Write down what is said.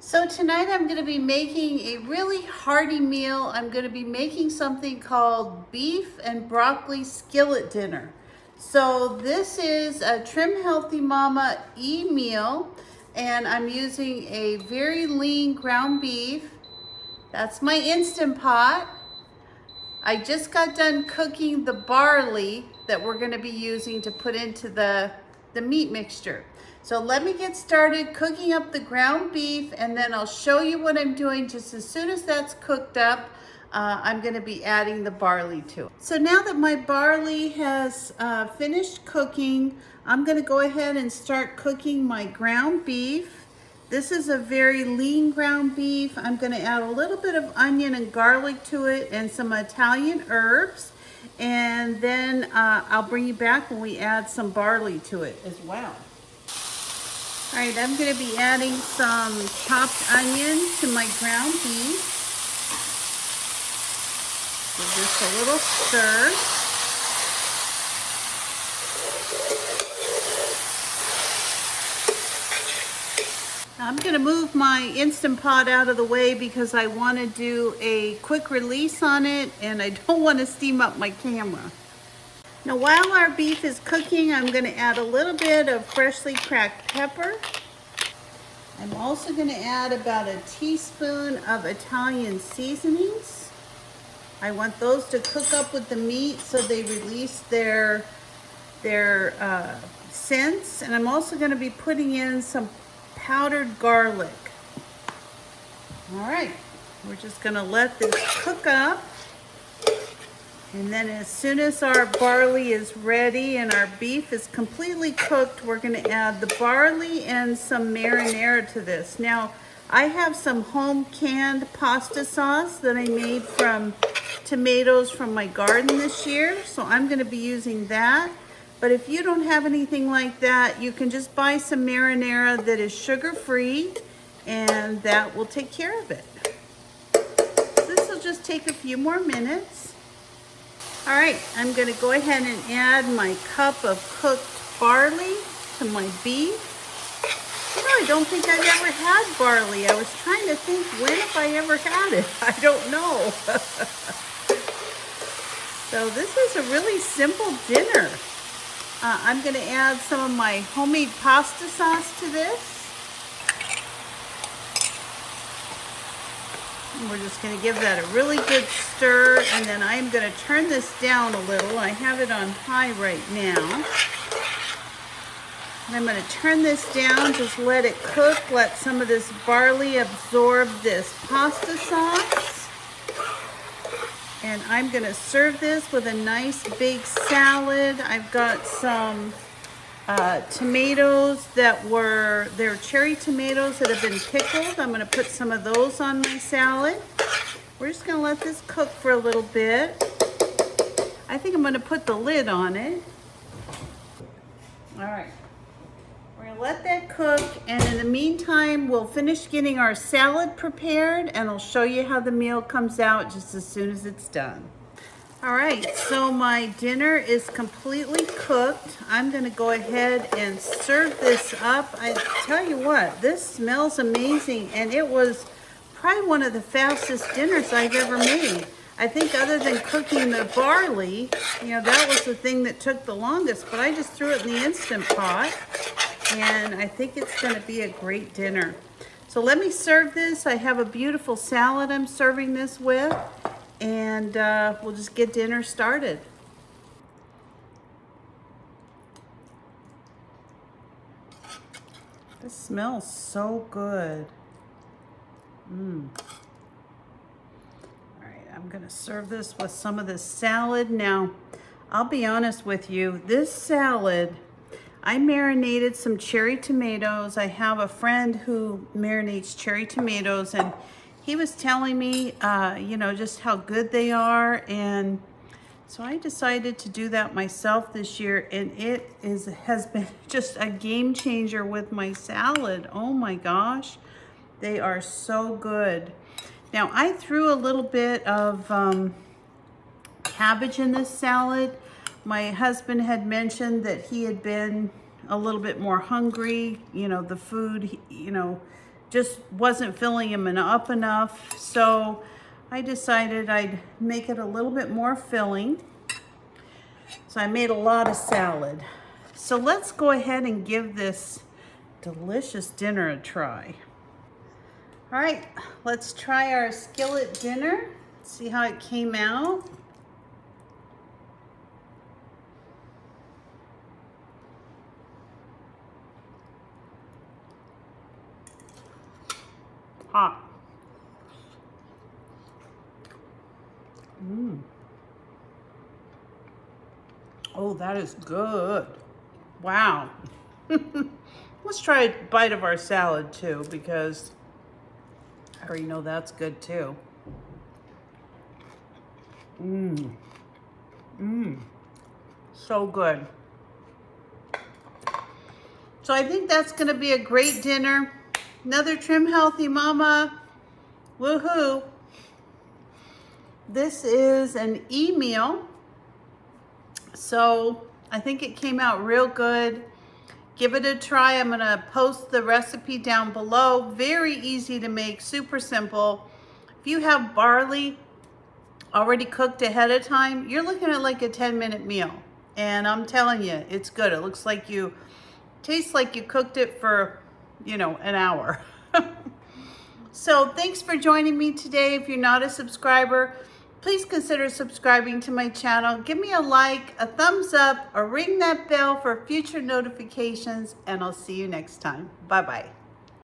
So tonight I'm going to be making a really hearty meal. I'm going to be making something called beef and broccoli skillet dinner. So this is a Trim Healthy Mama meal, and I'm using a very lean ground beef. That's my Instant Pot. I just got done cooking the barley that we're going to be using to put into the meat mixture. So let me get started cooking up the ground beef, and then I'll show you what I'm doing. Just as soon as that's cooked up, I'm going to be adding the barley to it. So now that my barley has finished cooking, I'm going to go ahead and start cooking my ground beef. This is a very lean ground beef. I'm going to add a little bit of onion and garlic to it and some Italian herbs. And then I'll bring you back when we add some barley to it as well. All right, I'm going to be adding some chopped onion to my ground beef. Give this a little stir. I'm going to move my Instant Pot out of the way because I want to do a quick release on it and I don't want to steam up my camera. Now while our beef is cooking, I'm going to add a little bit of freshly cracked pepper. I'm also going to add about a teaspoon of Italian seasonings. I want those to cook up with the meat so they release their scents. And I'm also going to be putting in some powdered garlic. All right, we're just gonna let this cook up. And then as soon as our barley is ready and our beef is completely cooked, we're gonna add the barley and some marinara to this. Now, I have some home canned pasta sauce that I made from tomatoes from my garden this year, so I'm gonna be using that. But if you don't have anything like that, you can just buy some marinara that is sugar-free, and that will take care of it. This will just take a few more minutes. All right, I'm gonna go ahead and add my cup of cooked barley to my beef. You know, I don't think I've ever had barley. I was trying to think when if I ever had it. I don't know. So this is a really simple dinner. I'm going to add some of my homemade pasta sauce to this. And we're just going to give that a really good stir, and then I'm going to turn this down a little. I have it on high right now. And I'm going to turn this down, just let it cook, let some of this barley absorb this pasta sauce. And I'm gonna serve this with a nice big salad. I've got some tomatoes they're cherry tomatoes that have been pickled. I'm gonna put some of those on my salad. We're just gonna let this cook for a little bit. I think I'm gonna put the lid on it. All right. We're gonna let that cook, and in the meantime, we'll finish getting our salad prepared, and I'll show you how the meal comes out just as soon as it's done. All right, so my dinner is completely cooked. I'm gonna go ahead and serve this up. I tell you what, this smells amazing, and it was probably one of the fastest dinners I've ever made. I think other than cooking the barley, you know, that was the thing that took the longest, but I just threw it in the Instant Pot. And I think it's going to be a great dinner. So let me serve this. I have a beautiful salad I'm serving this with, and we'll just get dinner started. This smells so good. All right, I'm going to serve this with some of this salad. Now, I'll be honest with you, this salad, I marinated some cherry tomatoes. I have a friend who marinates cherry tomatoes, and he was telling me, you know, just how good they are. And so I decided to do that myself this year, and it has been just a game changer with my salad. Oh my gosh, they are so good. Now, I threw a little bit of cabbage in this salad. My husband had mentioned that he had been a little bit more hungry. You know, the food, you know, just wasn't filling him up enough. So I decided I'd make it a little bit more filling. So I made a lot of salad. So let's go ahead and give this delicious dinner a try. All right, let's try our skillet dinner. See how it came out. Hot. Oh, that is good. Wow. Let's try a bite of our salad too, because I already know that's good too. So good. So I think that's gonna be a great dinner. Another Trim Healthy Mama. Woohoo. This is an e-meal. So I think it came out real good. Give it a try. I'm gonna post the recipe down below. Very easy to make, super simple. If you have barley already cooked ahead of time, you're looking at like a 10-minute meal. And I'm telling you, it's good. It looks like tastes like you cooked it for, an hour. So thanks for joining me today. If you're not a subscriber, please consider subscribing to my channel. Give me a like, a thumbs up, or ring that bell for future notifications, and I'll see you next time. Bye-bye.